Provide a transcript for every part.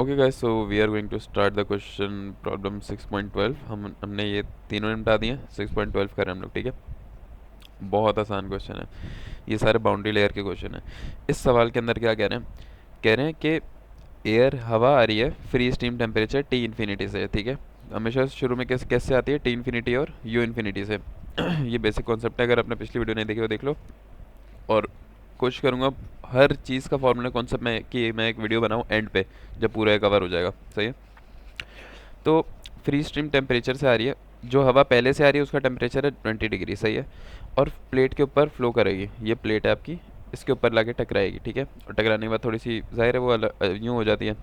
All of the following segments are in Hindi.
Okay guys, so we are going to start the question problem 6.12। हमने ये तीनों निपटा दिए। 6.12 कर रहे हैं हम लोग, ठीक है। बहुत आसान क्वेश्चन है, ये सारे बाउंड्री लेयर के क्वेश्चन है। इस सवाल के अंदर क्या कह रहे हैं, कह रहे हैं कि एयर हवा आ रही है free steam temperature T infinity से, ठीक है। हमेशा शुरू में कैसे आती है, टी इन्फिनिटी और यू इन्फिनिटी से। ये बेसिक कॉन्सेप्ट है, अगर आपने पिछली वीडियो नहीं देखी वो देख लो। और कोशिश करूँगा हर चीज़ का फॉर्मूला कॉन्सेप्ट में कि मैं एक वीडियो बनाऊँ एंड पे, जब पूरा कवर हो जाएगा, सही है। तो फ्री स्ट्रीम टेम्परेचर से आ रही है, जो हवा पहले से आ रही है उसका टेम्परेचर है 20 डिग्री, सही है। और प्लेट के ऊपर फ्लो करेगी, ये प्लेट है आपकी, इसके ऊपर लाके टकराएगी, ठीक है। और टकराने के बाद थोड़ी सी जाहिर है वो यूँ हो जाती है।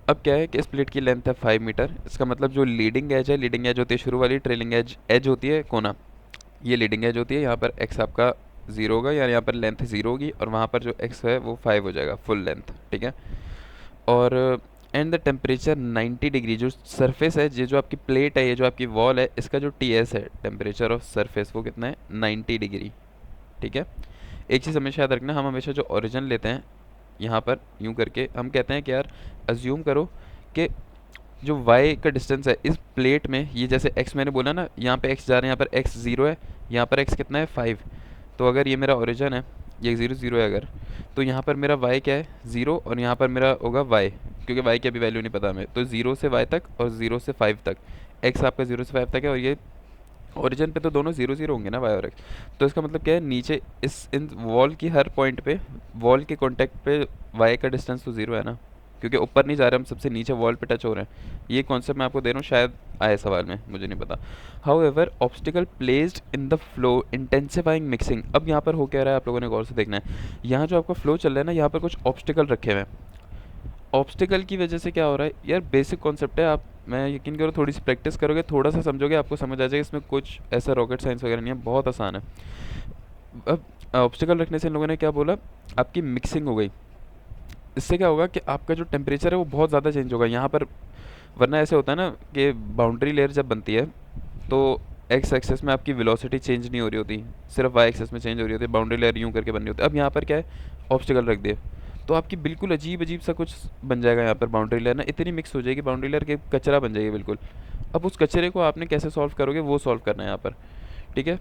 अब क्या है कि इस प्लेट की लेंथ है 5 मीटर। इसका मतलब जो लीडिंग एज है, लीडिंग एज होती है शुरू वाली, ट्रेलिंग एज एज होती है कोना, ये लीडिंग एज होती है। यहाँ पर एक्स आपका ज़ीरो होगा, यानी यहाँ पर लेंथ ज़ीरो होगी, और वहाँ पर जो एक्स है वो 5 हो जाएगा, फुल लेंथ, ठीक है। और एंड द टेम्परेचर 90 डिग्री, जो सरफेस है, ये जो आपकी प्लेट है, ये जो आपकी वॉल है, इसका जो टी एस है, टेम्परेचर ऑफ सरफेस, वो कितना है 90 डिग्री, ठीक है। एक चीज़ हमेशा याद रखना, हम हमेशा जो ओरिजिन लेते हैं यहाँ पर यूँ करके हम कहते हैं कि यार अज्यूम करो कि जो y का डिस्टेंस है इस प्लेट में, ये जैसे x मैंने बोला ना, यहाँ पे x जा रहे हैं, यहाँ पर x ज़ीरो है, यहाँ पर x कितना है 5। तो अगर ये मेरा ओरिजिन है, ये ज़ीरो ज़ीरो है अगर, तो यहाँ पर मेरा y क्या है ज़ीरो, और यहाँ पर मेरा होगा y, क्योंकि y की अभी वैल्यू नहीं पता हमें। तो ज़ीरो से y तक और ज़ीरो से 5 तक, x आपका ज़ीरो से 5 तक है, और ये ओरिजिन पे तो दोनों ज़ीरो ज़ीरो होंगे ना, y और x। तो इसका मतलब क्या है, नीचे इस इन वॉल की हर पॉइंट पे, वॉल के कॉन्टेक्ट पे y का डिस्टेंस तो ज़ीरो है ना, क्योंकि ऊपर नहीं जा रहे हम, सबसे नीचे वॉल पे टच हो रहे हैं। ये कॉन्सेप्ट मैं आपको दे रहा हूँ, शायद आए सवाल में, मुझे नहीं पता। How ever obstacle placed in the flow intensifying mixing. अब यहाँ पर हो क्या रहा है, आप लोगों ने गौर से देखना है। यहाँ जो आपका फ्लो चल रहा है ना, यहाँ पर कुछ ऑब्स्टिकल रखे हुए हैं। ऑब्स्टिकल की वजह से क्या हो रहा है यार, बेसिक कॉन्सेप्ट है, आप मैं यकीन करो थोड़ी सी प्रैक्टिस करोगे, थोड़ा सा समझोगे, आपको समझ आ जाएगा। इसमें कुछ ऐसा रॉकेट साइंस वगैरह नहीं है, बहुत आसान है। अब ऑब्स्टिकल रखने से इन लोगों ने क्या बोला, आपकी मिक्सिंग हो गई। इससे क्या होगा कि आपका जो टेम्परेचर है वो बहुत ज़्यादा चेंज होगा यहाँ पर। वरना ऐसे होता है ना कि बाउंड्री लेयर जब बनती है तो एक्स एक्सेस में आपकी वेलोसिटी चेंज नहीं हो रही होती, सिर्फ वाई एक्सेस में चेंज हो रही होती है। बाउंड्री लेयर यूँ करके बन रही होती है। अब यहाँ पर क्या है, ऑब्स्टिकल रख दिए, तो आपकी बिल्कुल अजीब अजीब सा कुछ बन जाएगा यहाँ पर। बाउंड्री लेयर ना इतनी मिक्स हो जाएगी, बाउंड्री लेयर के कचरा बन जाएगी बिल्कुल। अब उस कचरे को आपने कैसे सॉल्व करोगे, वो सॉल्व करना है यहाँ पर, ठीक है।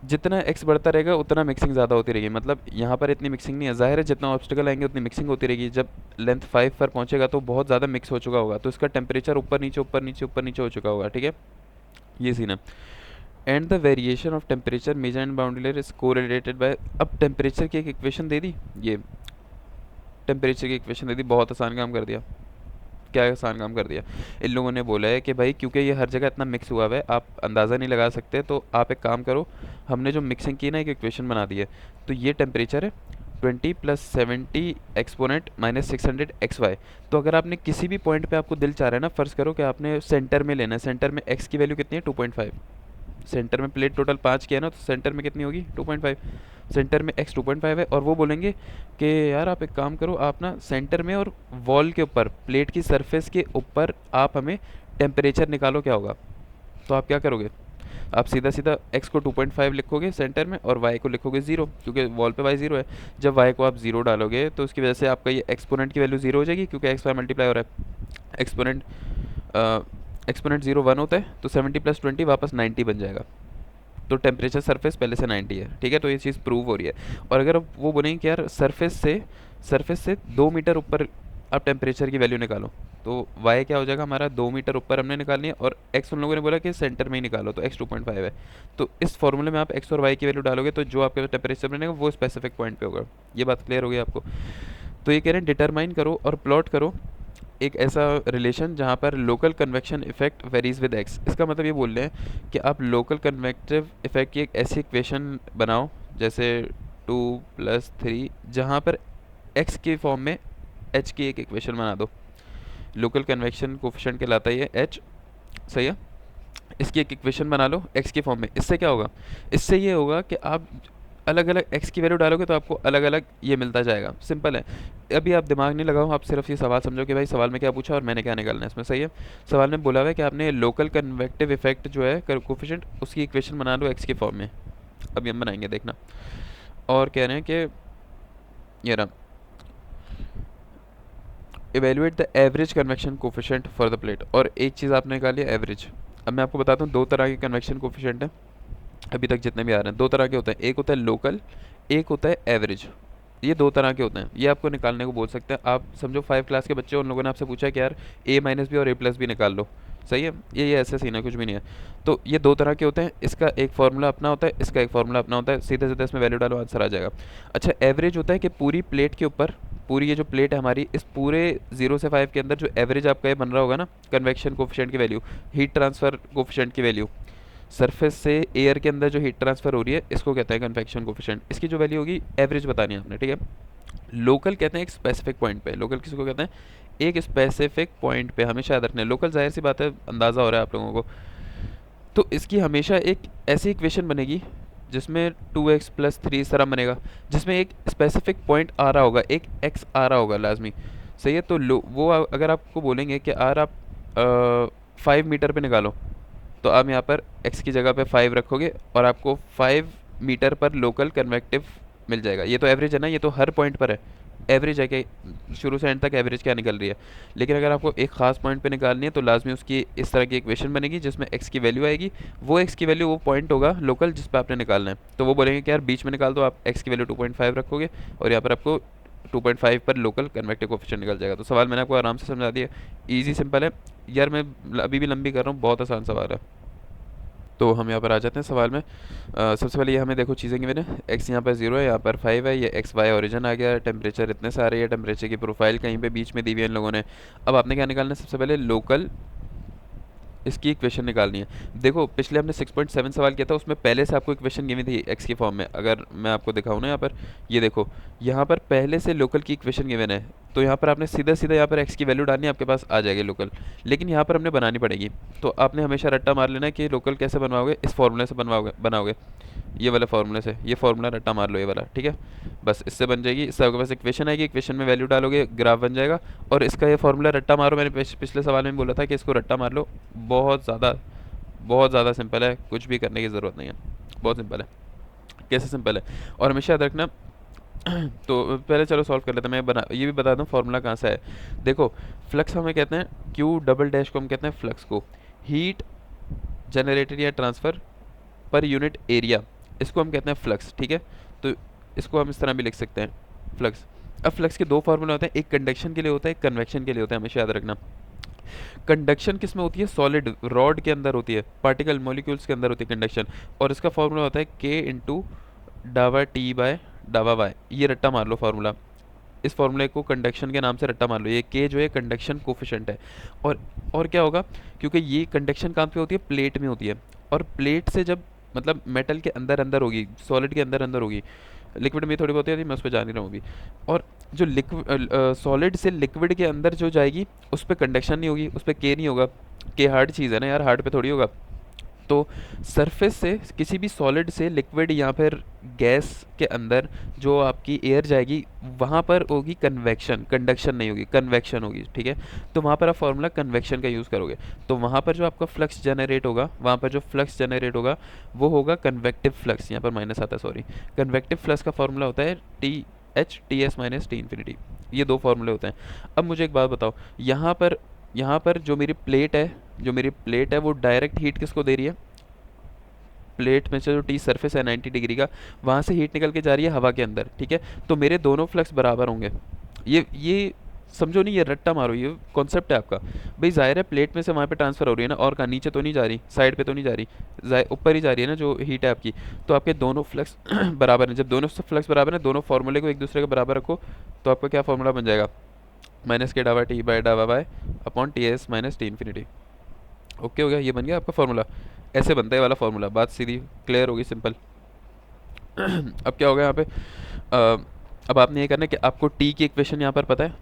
जितना एक्स बढ़ता रहेगा उतना मिक्सिंग ज़्यादा होती रहेगी, मतलब यहाँ पर इतनी मिक्सिंग नहीं है, ज़ाहिर है जितना ऑब्स्टिकल आएंगे उतनी मिक्सिंग होती रहेगी। जब लेंथ 5 पर पहुँचेगा तो बहुत ज़्यादा मिक्स हो चुका होगा, तो इसका टेम्परेचर ऊपर नीचे ऊपर नीचे ऊपर नीचे हो चुका होगा, ठीक है। ये सीन है। And the variation of temperature measure and boundary layer is correlated by. अब टेम्परेचर की एक इक्वेशन दे दी, ये टेम्परेचर की इक्वेशन दे दी, बहुत आसान काम कर दिया। क्या आसान काम कर दिया, इन लोगों ने बोला है कि भाई क्योंकि ये हर जगह इतना मिक्स हुआ हुआ है, आप अंदाज़ा नहीं लगा सकते, तो आप एक काम करो, हमने जो मिक्सिंग की ना एक इक्वेशन बना दी है। तो ये टेम्परेचर है 20 + 70 एक्सपोनेंट -600 xy। तो अगर आपने किसी भी पॉइंट पे आपको दिल चाह रहा है ना, फ़र्ज़ करो कि आपने सेंटर में लेना है, सेंटर में x की वैल्यू कितनी है 2.5। सेंटर में प्लेट टोटल 5 की है ना, तो सेंटर में कितनी होगी 2.5। सेंटर में x 2.5 है, और वो बोलेंगे कि यार आप एक काम करो, आप ना सेंटर में और वॉल के ऊपर, प्लेट की सरफेस के ऊपर आप हमें टेम्परेचर निकालो, क्या होगा। तो आप क्या करोगे, आप सीधा सीधा x को 2.5 लिखोगे सेंटर में, और y को लिखोगे ज़ीरो, क्योंकि वॉल पे y ज़ीरो है। जब y को आप ज़ीरो डालोगे तो उसकी वजह से आपका ये एक्सपोनेंट की वैल्यू ज़ीरो हो जाएगी, क्योंकि x y मल्टीप्लाई हो रहा है। एक्सपोनेंट एक्सपोनेंट ज़ीरो 1 होता है, तो 70 + 20 वापस 90 बन जाएगा। तो टेम्परेचर सरफेस पहले से 90 है, ठीक है। तो ये चीज़ प्रूव हो रही है। और अगर अब वो बोलेंगे कि यार सरफेस से 2 मीटर ऊपर आप टेम्परेचर की वैल्यू निकालो, तो y क्या हो जाएगा हमारा, 2 मीटर ऊपर हमने निकालनी है, और x उन लोगों ने बोला कि सेंटर में ही निकालो, तो x 2.5 है। तो इस फॉर्मूले में आप x और y की वैल्यू डालोगे, तो जो आपका टेम्परेचर बनेगा वो स्पेसिफिक पॉइंट पे होगा। ये बात क्लियर होगी आपको। तो ये कह रहे हैं डिटरमाइन करो और प्लॉट करो एक ऐसा रिलेशन जहाँ पर local convection effect varies with x. इसका मतलब ये बोल रहे हैं कि आप लोकल कन्वेक्टिव इफेक्ट की एक ऐसी इक्वेशन बनाओ, जैसे 2 + 3, जहाँ पर एक्स के फॉर्म में एच की एक इक्वेशन बना दो। लोकल कन्वेक्शन कोफिशिएंट कहलाता है ये एच, सही है। इसकी एक इक्वेशन बना लो एक्स के फॉर्म में। इससे क्या होगा, इससे ये होगा कि आप अलग अलग एक्स की वैल्यू डालोगे तो आपको अलग अलग ये मिलता जाएगा। सिंपल है। अभी आप दिमाग नहीं लगाओ, आप सिर्फ ये सवाल समझो कि भाई सवाल में क्या पूछा और मैंने क्या निकालना है इसमें, सही है। सवाल में बोला हुआ है कि आपने लोकल कन्वेक्टिव इफेक्ट जो है कोफिशिएंट, उसकी इक्वेशन बना लो एक्स के फॉर्म में। अभी हम बनाएंगे, देखना। और कह रहे हैं कि ये रहा, evaluate the average convection coefficient for the plate, और एक चीज़ आपने निकाली एवरेज। अब मैं आपको बताता हूँ दो तरह के कन्वेक्शन कोफिशिएंट हैं अभी तक जितने भी आ रहे हैं, दो तरह के होते हैं, एक होता है लोकल, एक होता है एवरेज। ये दो तरह के होते हैं, ये आपको निकालने को बोल सकते हैं। आप समझो 5 क्लास के बच्चे, उन लोगों ने आपसे पूछा कि यार ए माइनस बी और ए प्लस बी निकाल लो, सही है, ये ऐसे सीन है, कुछ भी नहीं है। तो ये दो तरह के होते हैं, इसका एक फार्मूला अपना होता है, इसका एक फार्मूला अपना होता है, सीधे सीधे इसमें वैल्यू डालो आंसर आ जाएगा। अच्छा, एवरेज होता है कि पूरी प्लेट के ऊपर, पूरी ये जो प्लेट है हमारी, इस पूरे 0 से 5 के अंदर जो एवरेज आपका ये बन रहा होगा ना कन्वेक्शन कोफिशिएंट की वैल्यू, हीट ट्रांसफ़र कोफिशिएंट की वैल्यू, सरफेस से एयर के अंदर जो हीट ट्रांसफ़र हो रही है, इसको कहते हैं कन्वेक्शन कोफिशिएंट। इसकी जो वैल्यू होगी एवरेज बतानी है आपने, ठीक है। लोकल कहते हैं एक स्पेसिफिक पॉइंट पे, लोकल किसको कहते हैं, एक स्पेसिफिक पॉइंट पे, हमेशा याद रखना है। लोकल जाहिर सी बात है, अंदाज़ा हो रहा है आप लोगों को। तो इसकी हमेशा एक ऐसी इक्वेशन बनेगी जिसमें 2x प्लस 3 इस तरह बनेगा, जिसमें एक स्पेसिफिक पॉइंट आ रहा होगा, एक x आ रहा होगा लाजमी, सही है। तो वो अगर आपको बोलेंगे कि यार आप 5 मीटर पे निकालो, तो आप यहाँ पर x की जगह पे 5 रखोगे और आपको 5 मीटर पर लोकल कन्वेक्टिव मिल जाएगा। ये तो एवरेज है ना, ये तो हर पॉइंट पर है, एवरेज है कि शुरू से एंड तक एवरेज क्या निकल रही है। लेकिन अगर आपको एक खास पॉइंट पे निकालनी है तो लाजमी उसकी इस तरह की इक्वेशन बनेगी जिसमें x की वैल्यू आएगी, वो x की वैल्यू वो पॉइंट होगा लोकल जिस पे आपने निकालना है। तो वो बोलेंगे कि यार बीच में निकाल दो, आप x की वैल्यू 2.5 रखोगे और यहाँ पर आपको 2.5 पर लोकल कन्वेक्टिव कोफिशिएंट निकल जाएगा। तो सवाल मैंने आपको आराम से समझा दिया, ईजी सिंपल है यार, मैं अभी भी लंबी कर रहा हूँ, बहुत आसान सवाल है। तो हम यहाँ पर आ जाते हैं सवाल में। सबसे पहले ये हमें देखो चीज़ें कि मैंने x यहाँ पर 0 है, यहाँ पर 5 है, ये एक्स वाई ओरिजिन आ गया, टेम्परेचर इतने सारे है, टेम्परेचर की प्रोफाइल कहीं पे बीच में दी हुई है इन लोगों ने। अब आपने क्या निकालना है, सबसे पहले लोकल, इसकी इक्वेशन निकालनी है। देखो पिछले हमने 6.7 सवाल किया था, उसमें पहले से आपको इक्वेशन गिवी थी x की फॉर्म में। अगर मैं आपको दिखाऊँ ना यहाँ पर, ये देखो यहाँ पर पहले से लोकल की इक्वेशन गिवन है, तो यहाँ पर आपने सीधा सीधा यहाँ पर x की वैल्यू डालनी है, आपके पास आ जाएगी लोकल। लेकिन यहाँ पर हमने बनानी पड़ेगी, तो आपने हमेशा रट्टा मार लेना है कि लोकल कैसे बनवाओगे, इस फॉर्मूले से बनाओगे, ये वाला फार्मूले से, ये फार्मूला रट्टा मार लो ये वाला, ठीक है। बस इससे बन जाएगी, इससे आपके पास इक्वेशन आएगी, इक्वेशन में वैल्यू डालोगे, ग्राफ बन जाएगा। और इसका ये फार्मूला रट्टा मारो, मैंने पिछले सवाल में बोला था कि इसको रट्टा मार लो, बहुत ज़्यादा सिंपल है, कुछ भी करने की ज़रूरत नहीं है, बहुत सिंपल है। कैसे सिंपल है, और हमेशा याद रखना। तो पहले चलो सॉल्व कर लेते हैं, ये भी बता दूं फार्मूला कहाँ से है। देखो फ्लक्स हमें कहते हैं, क्यू डबल डैश को हम कहते हैं फ्लक्स को, हीट जनरेटेड या ट्रांसफ़र पर यूनिट एरिया, इसको हम कहते हैं फ्लक्स, ठीक है। तो इसको हम इस तरह भी लिख सकते हैं फ्लक्स। अब फ्लक्स के दो फार्मूले होते हैं, एक कंडक्शन के लिए होता है, एक कन्वेक्शन के लिए होता है, हमेशा याद रखना। कंडक्शन किस में होती है, सॉलिड रॉड के अंदर होती है, पार्टिकल मॉलिक्यूल्स के अंदर होती है कंडक्शन, और इसका फार्मूला होता है के इंटू डावा टी बाय डावा वाई। ये रट्टा मार लो फार्मूला, इस फार्मूले को कंडक्शन के नाम से रट्टा मार लो, ये के जो है कंडक्शन कोफिशिएंट है। और क्या होगा, क्योंकि ये कंडक्शन कहाँ पे होती है, प्लेट में होती है, और प्लेट से जब मतलब मेटल के अंदर अंदर होगी, सॉलिड के अंदर अंदर होगी, लिक्विड में थोड़ी बहुत होती है, मैं उस पर जा नहीं रहा हूँ अभी। और जो लिक्विड सॉलिड से लिक्विड के अंदर जो जाएगी उस पर कंडक्शन नहीं होगी, उस पर के नहीं होगा, के हार्ड चीज़ है ना यार, हार्ड पे थोड़ी होगा। तो सरफेस से किसी भी सॉलिड से लिक्विड या फिर गैस के अंदर जो आपकी एयर जाएगी वहाँ पर होगी कन्वेक्शन, कंडक्शन नहीं होगी, कन्वेक्शन होगी, ठीक है। तो वहाँ पर आप फार्मूला कन्वेक्शन का यूज़ करोगे, तो वहाँ पर जो आपका फ्लक्स जनरेट होगा, वहाँ पर जो फ्लक्स जनरेट होगा वो होगा कन्वेक्टिव फ्लक्स, यहाँ पर माइनस आता है सॉरी। कन्वेक्टिव फ्लक्स का फार्मूला होता है T s minus t infinity, ये दो फार्मूले होते हैं। अब मुझे एक बात बताओ, यहाँ पर जो मेरी प्लेट है वो डायरेक्ट हीट किसको दे रही है, प्लेट में से जो टी सरफेस है 90 डिग्री का, वहाँ से हीट निकल के जा रही है हवा के अंदर, ठीक है। तो मेरे दोनों फ्लक्स बराबर होंगे, ये समझो नहीं, ये रट्टा मारो, ये कॉन्सेप्ट है आपका। भाई जाहिर है प्लेट में से वहाँ पे ट्रांसफ़र हो रही है ना, और कहाँ, नीचे तो नहीं जा रही, साइड पे तो नहीं जा रही, ऊपर ही जा रही है ना जो हीट है आपकी। तो आपके दोनों फ्लक्स बराबर हैं, जब दोनों फ्लक्स बराबर हैं, दोनों फार्मूले को एक दूसरे के बराबर रखो, तो आपका क्या फार्मूला बन जाएगा, माइनस के डावा टी बाय डावा y upon t s minus t infinity. Okay हो गया, ये बन गया आपका फार्मूला। ऐसे बनता है वाला फार्मूला, बात सीधी क्लियर होगी, सिंपल। अब क्या होगा यहाँ पे, अब आपने ये करना है कि आपको टी की इक्वेशन यहाँ पर पता है,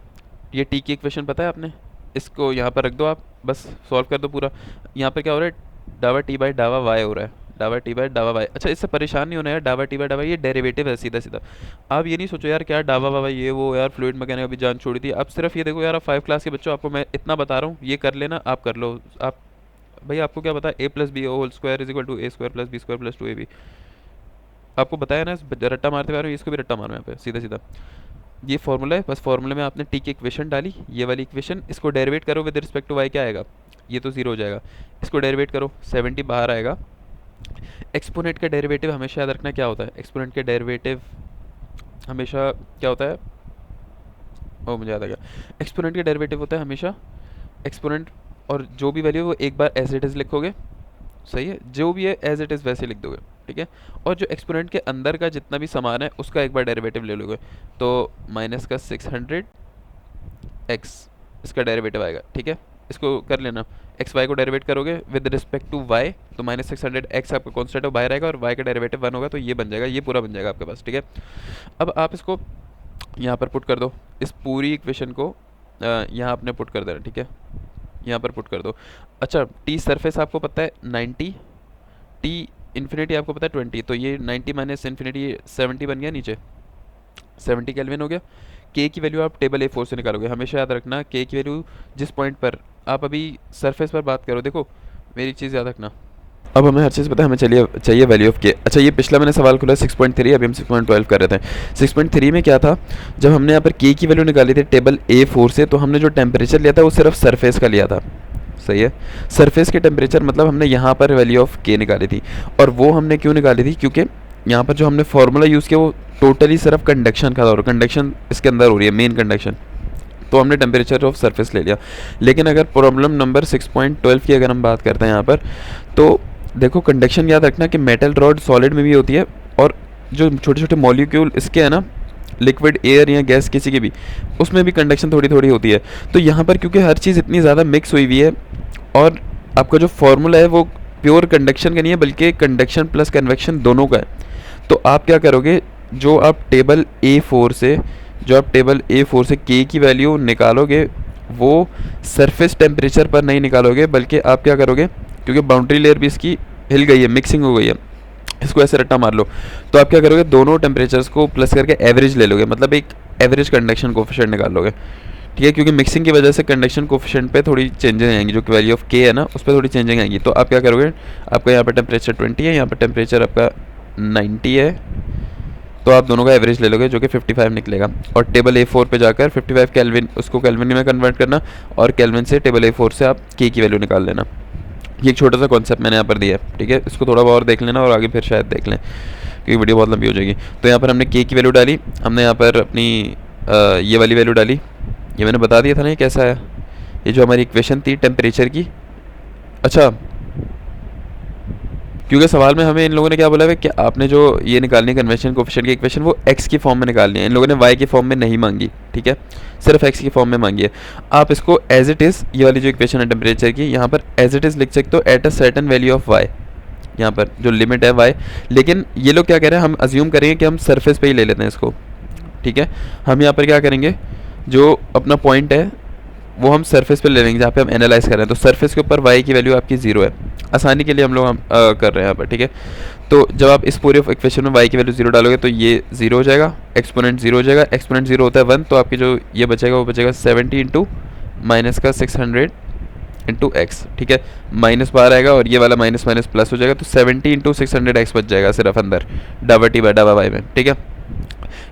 ये टी की इक्वेशन पता है आपने, इसको यहाँ पर रख दो, आप बस सॉल्व कर दो पूरा। यहाँ पर क्या हो रहा है, डावा टी बाई डावा वाई हो रहा है, डावा टी बाई डावा वाई। अच्छा इससे परेशान नहीं होना यार, डावा टी बाई डावा ये डेरिवेटिव है सीधा सीधा। आप ये नहीं सोचो यार क्या डावा वावा ये वो, यार फ्लूइड मैकेनिक्स अभी जान छोड़ी थी। आप सिर्फ ये देखो यार, आप 5 क्लास के बच्चों, आपको मैं इतना बता रहा हूँ, ये कर लेना, आप कर लो। आप भाई आपको क्या पता है, A plus B whole square is equal to A square plus B square plus 2ab। आपको बताया ना, रट्टा मारते हुए इसको भी रट्टा मारो यहाँ पे सीधा सीधा। ये फॉर्मूला है, बस फॉर्मूले में आपने टी की इक्वेशन डाली, ये वाली इक्वेशन, इसको डेरिवेट करो विद रिस्पेक्ट टू वाई, क्या आएगा, ये तो जीरो हो जाएगा, इसको डेरिवेट करो 70 बाहर आएगा। एक्सपोनेंट का डेरिवेटिव हमेशा याद रखना क्या होता है, एक्सपोनेंट का डेरिवेटिव हमेशा क्या होता है, ओ मुझे याद आ गया, एक्सपोनेंट का डेरिवेटिव होता है हमेशा एक्सपोनेंट, और जो भी वैल्यू वो एक बार एज इट इज़ लिखोगे, सही है, जो भी है एज इट इज़ वैसे लिख दोगे, ठीक है। और जो एक्सपोनेंट के अंदर का जितना भी सामान है उसका एक बार डेरिवेटिव ले लोगे, तो माइनस का 600 एक्स इसका डेरिवेटिव आएगा, ठीक है। इसको कर लेना, एक्स वाई को डेरिवेट करोगे विद रिस्पेक्ट टू वाई, तो -600 एक्स आपका कॉन्स्टेंट हो बाहर आएगा, और वाई का डेरिवेटिव 1 होगा, तो ये बन जाएगा, ये पूरा बन जाएगा आपके पास, ठीक है। अब आप इसको यहाँ पर पुट कर दो, इस पूरी इक्वेशन को यहाँ आपने पुट कर देना, ठीक है, यहाँ पर पुट कर दो। अच्छा, टी सरफेस आपको पता है 90, टी इन्फिनिटी आपको पता है 20, तो ये 90 माइनस इन्फिनिटी 70 बन गया, नीचे 70 केल्विन हो गया। के की वैल्यू आप टेबल A4 से निकालोगे, हमेशा याद रखना के की वैल्यू जिस पॉइंट पर आप अभी सरफेस पर बात करो, देखो मेरी चीज़ याद रखना, अब हमें हर चीज़ पता है, हमें चाहिए वैल्यू ऑफ के। अच्छा, ये पिछला मैंने सवाल खुला 6.3, अभी हम 6.12 कर रहे थे। 6.3 में क्या था, जब हमने यहाँ पर के की वैल्यू निकाली थी टेबल A4 से, तो हमने जो टेम्परेचर लिया था वो सिर्फ सरफेस का लिया था, सही है, सरफेस के टेम्परेचर, मतलब हमने यहाँ पर वैल्यू ऑफ के निकाली थी। और वो हमने क्यों निकाली थी, क्योंकि यहाँ पर जो हमने फार्मूला यूज़ किया वो टोटली सिर्फ कंडक्शन का था, और कंडक्शन इसके अंदर हो रही है, मेन कंडक्शन, तो हमने टेम्परेचर ऑफ सरफेस ले लिया। लेकिन अगर प्रॉब्लम नंबर 6.12 की अगर हम बात करते हैं यहाँ पर, तो देखो कंडक्शन याद रखना कि मेटल रॉड सॉलिड में भी होती है, और जो छोटे छोटे मॉलिक्यूल इसके है ना, लिक्विड एयर या गैस किसी की भी, उसमें भी कंडक्शन थोड़ी थोड़ी होती है। तो यहाँ पर क्योंकि हर चीज़ इतनी ज़्यादा मिक्स हुई हुई है, और आपका जो फॉर्मूला है वो प्योर कंडक्शन का नहीं है, बल्कि कंडक्शन प्लस कन्वेक्शन दोनों का है, तो आप क्या करोगे, जो आप टेबल A4 से के की वैल्यू निकालोगे, वो सरफेस टेम्परेचर पर नहीं निकालोगे, बल्कि आप क्या करोगे, क्योंकि बाउंड्री लेयर भी इसकी हिल गई है, मिक्सिंग हो गई है, इसको ऐसे रट्टा मार लो, तो आप क्या करोगे, दोनों टेम्परेचर्स को प्लस करके एवरेज ले लोगे, मतलब एक एवरेज कंडक्शन कोफिशिएंट निकाल लोगे, ठीक है, क्योंकि मिक्सिंग की वजह से कंडक्शन कोफिशिएंट पे थोड़ी चेंजेस आएंगी, जो कि वैल्यू ऑफ के है ना, उस पर थोड़ी चेंजिंग आएंगी। तो आप क्या करोगे, आपका यहाँ पर टेम्परेचर 20 है, यहाँ पर टेम्परेचर आपका 90 है, तो आप दोनों का एवरेज ले लोगे, जो कि 55 निकलेगा, और टेबल A4 पे जाकर 55 केल्विन, उसको केल्विन में कन्वर्ट करना, और केल्विन से टेबल A4 से आप के की वैल्यू निकाल लेना। ये एक छोटा सा कॉन्सेप्ट मैंने यहाँ पर दिया है, ठीक है, इसको थोड़ा बहुत और देख लेना, और आगे फिर शायद देख लें, क्योंकि वीडियो बहुत लंबी हो जाएगी। तो यहाँ पर हमने के की वैल्यू डाली, हमने यहाँ पर अपनी ये वाली वैल्यू डाली, ये मैंने बता दिया था ना ये कैसा है, ये जो हमारी इक्वेशन थी टेम्परेचर की। अच्छा, क्योंकि सवाल में हमें इन लोगों ने क्या बोला है कि आपने जो ये निकालनी है कन्वेक्शन कोफिशिएंट की इक्वेशन, वो एक्स की फॉर्म में निकालनी है, इन लोगों ने वाई की फॉर्म में नहीं मांगी, ठीक है, सिर्फ एक्स की फॉर्म में मांगी है। आप इसको एज इट इज़, ये वाली जो इक्वेशन है टेम्परेचर की, यहाँ पर एज इट इज़ लिख सकते हो, at a certain value of y, यहाँ पर जो लिमिट है वाई। लेकिन ये लोग क्या कह रहे हैं, हम अज्यूम करेंगे कि हम सरफेस पे ही ले लेते हैं इसको, ठीक है, हम यहाँ पर क्या करेंगे, जो अपना पॉइंट है वो हम सरफेस पे ले लेंगे, जहाँ पे हम एनालाइज कर रहे हैं, तो सरफेस के ऊपर वाई की वैल्यू आपकी 0 है, आसानी के लिए हम लोग कर रहे हैं यहाँ पर, ठीक है। तो जब आप इस पूरे इक्वेशन में वाई की वैल्यू 0 डालोगे, तो ये 0 हो जाएगा, एक्सपोनेंट 0 हो जाएगा, एक्सपोनेंट 0 होता है 1, तो आपकी जो ये बचेगा वो बचेगा 70 इंटू माइनस का 600 इंटू एक्स, ठीक है, माइनस बाहर आएगा, और ये वाला माइनस माइनस प्लस हो जाएगा, तो 70 इंटू 600 एक्स बच जाएगा सिर्फ अंदर डबा वाई में, ठीक है।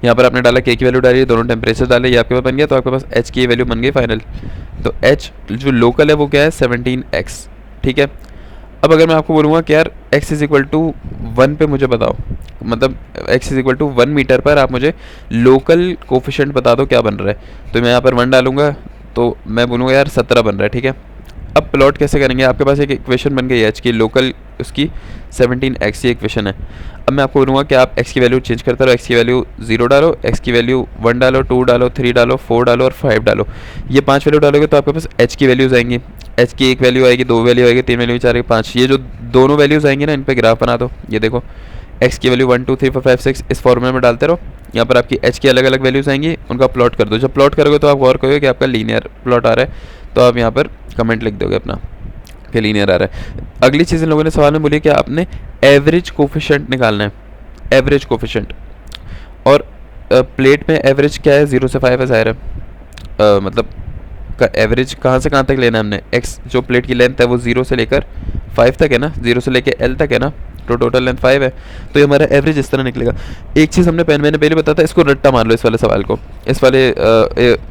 यहाँ पर आपने डाला के की वैल्यू डाली, दोनों टेम्परेचर डाले, ये आपके पास बन गया, तो आपके पास एच की वैल्यू बन गई फाइनल। तो एच जो लोकल है वो क्या है, 17x, ठीक है। अब अगर मैं आपको बोलूँगा कि यार x इज़ इक्वल टू 1 पे मुझे बताओ, मतलब x is equal to 1 metre पर आप मुझे लोकल कोफिशिएंट बता दो क्या बन रहा है, तो मैं यहाँ पर 1 डालूंगा, तो मैं बोलूँगा यार 17 बन रहा है, ठीक है। अब प्लॉट कैसे करेंगे, आपके पास एक इक्वेशन बन गई है एच की, लोकल उसकी 17x ये इक्वेशन है। अब मैं आपको बोलूँगा कि आप x की वैल्यू चेंज करते रहो, x की वैल्यू 0 डालो, x की वैल्यू 1 डालो, 2 डालो, 3 डालो, 4 डालो और 5 डालो, ये 5 वैल्यू डालोगे तो आपके पास h की वैल्यूज़ आएंगी, h की 1 वैल्यू आएगी, 2 वैल्यू आएगी, 3 वैल्यू, 4 5, ये जो दोनों वैल्यूज़ आएंगी ना, इन पर ग्राफ बना दो, ये देखो x की वैल्यू 1 2 3 4 5 6 इस फॉर्मूले में डालते रहो, यहाँ पर आपकी h की अलग अलग वैल्यूज़ आएंगी, उनका प्लॉट कर दो। जब प्लॉट करोगे तो आप गौर करोगे कि आपका लीनियर प्लॉट आ रहा है, तो आप यहाँ पर कमेंट लिख दोगे अपना कि लीनियर आ रहा है। अगली चीज़ इन लोगों ने सवाल में बोली कि आपने एवरेज कोफिशिएंट निकालना है, एवरेज कोफिशिएंट, और प्लेट में एवरेज क्या है, 0 से 5 है, ज़ाहिर है, मतलब एवरेज कहाँ से कहाँ तक लेना है हमने, एक्स जो प्लेट की लेंथ है वो 0 से लेकर 5 तक है ना, 0 से लेकर L तक है ना, तो टोटल लेंथ 5 है, तो ये हमारा एवरेज इस तरह निकलेगा। एक चीज़ मैंने पहले बताया था, इसको रट्टा मान लो इस वाले सवाल को, इस वाले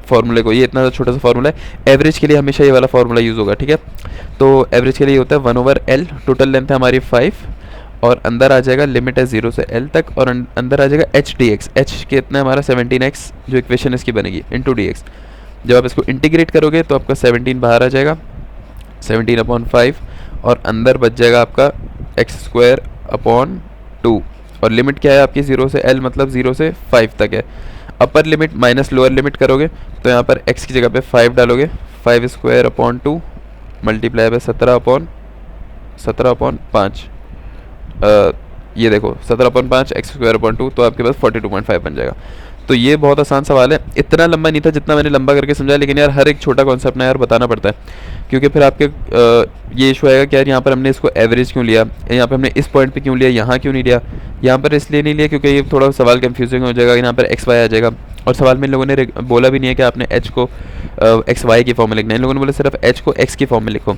फार्मूले को। ये इतना छोटा सा फार्मूला है, एवरेज के लिए हमेशा ये वाला फार्मूला यूज़ होगा, ठीक है। तो एवरेज के लिए होता है 1/L, टोटल लेंथ है हमारी 5, और अंदर आ जाएगा लिमिट है 0 से L तक, और अंदर आ जाएगा h dx, h कितना है हमारा 17x, जो इक्वेशन इसकी बनेगी, इंटू dx। जब आप इसको इंटीग्रेट करोगे तो आपका 17 बाहर आ जाएगा, 17/5, और अंदर बच जाएगा आपका x²/2, और लिमिट क्या है आपकी 0 से L, मतलब 0 से 5 तक है। Upper limit minus lower limit करोगे तो यहाँ पर x की जगह पे 5 डालोगे, 5²/2 मल्टीप्लाई बाय 17/5, ये देखो 17/5 x²/2, तो आपके पास 42.5 बन जाएगा। तो ये बहुत आसान सवाल है, इतना लंबा नहीं था जितना मैंने लंबा करके समझाया, लेकिन यार हर एक छोटा कॉन्सेप्ट ना यार बताना पड़ता है, क्योंकि फिर आपके ये इशू आएगा कि यार यहाँ पर हमने इसको एवरेज क्यों लिया, यहाँ पर हमने इस पॉइंट पे क्यों लिया, यहाँ क्यों नहीं लिया। यहाँ पर इसलिए नहीं लिया क्योंकि ये थोड़ा सवाल कंफ्यूजिंग हो जाएगा, यहाँ पर एक्स वाई आ जाएगा, और सवाल में इन लोगों ने बोला भी नहीं है कि आपने एच को एक्स वाई की फॉर्म में लिखना है, इन लोगों ने बोला सिर्फ एच को एक्स की फॉर्म में लिखो।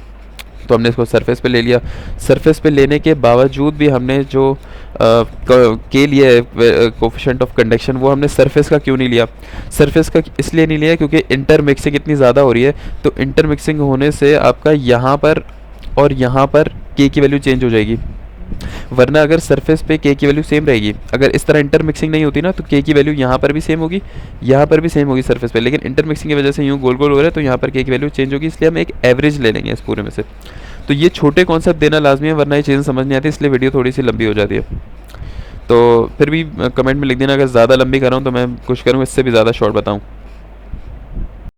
तो हमने इसको सरफेस पे ले लिया। सरफेस पे लेने के बावजूद भी हमने जो के लिए कोफिशिएंट ऑफ कंडक्शन, वो हमने सरफेस का क्यों नहीं लिया। सरफेस का इसलिए नहीं लिया क्योंकि इंटरमिक्सिंग इतनी ज़्यादा हो रही है, तो इंटरमिक्सिंग होने से आपका यहाँ पर और यहाँ पर के की वैल्यू चेंज हो जाएगी। वरना अगर सरफेस पे के की वैल्यू सेम रहेगी, अगर इस तरह इंटरमिक्सिंग नहीं होती ना, तो के की वैल्यू यहाँ पर भी सेम होगी, यहाँ पर भी सेम होगी सरफेस पे, लेकिन इंटरमिक्सिंग की वजह से यूँ गोल गोल हो रहा है, तो यहाँ पर के की वैल्यू चेंज होगी, इसलिए हम एक एवरेज ले लेंगे इस पूरे में से। तो ये छोटे कॉन्सेप्ट देना लाजमी है, वरना ये चीज़ें समझ नहीं आती, इसलिए वीडियो थोड़ी सी लंबी हो जाती है। तो फिर भी कमेंट में लिख देना, अगर ज़्यादा लंबी कर रहा हूँ तो मैं कोशिश करूँगा इससे भी ज़्यादा शॉर्ट बताऊँ।